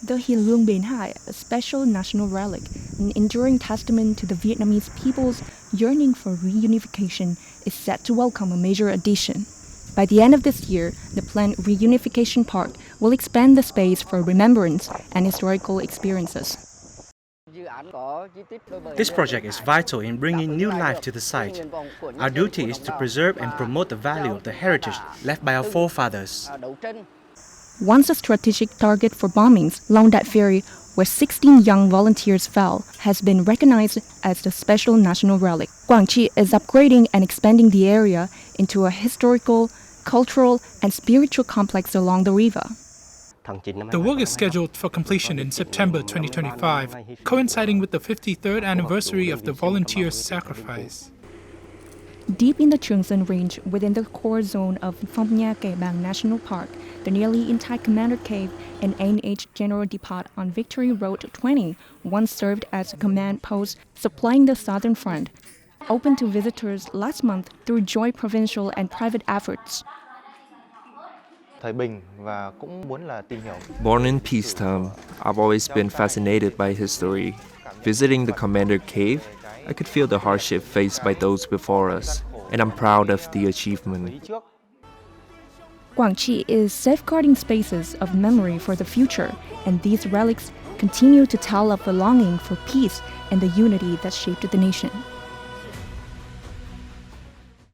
The Hiền Lương Bến Hải, a special national relic, an enduring testament to the Vietnamese people's yearning for reunification, is set to welcome a major addition. By the end of this year, the planned reunification park will expand the space for remembrance and historical experiences. This project is vital in bringing new life to the site. Our duty is to preserve and promote the value of the heritage left by our forefathers. Once a strategic target for bombings, Long Dat Ferry, where 16 young volunteers fell, has been recognized as the special national relic. Quảng Trị is upgrading and expanding the area into a historical, cultural, and spiritual complex along the river. The work is scheduled for completion in September 2025, coinciding with the 53rd anniversary of the volunteers' sacrifice. Deep in the Trường Sơn Range, within the core zone of Phong Nha Kẻ Bàng National Park, the nearly entire Commander Cave and NH General Depot on Victory Road 20 once served as a command post supplying the southern front, opened to visitors last month through joint provincial and private efforts. Born in peacetime, I've always been fascinated by history. Visiting the Commander Cave, I could feel the hardship faced by those before us, and I'm proud of the achievement. Quang Tri is safeguarding spaces of memory for the future, and these relics continue to tell of the longing for peace and the unity that shaped the nation.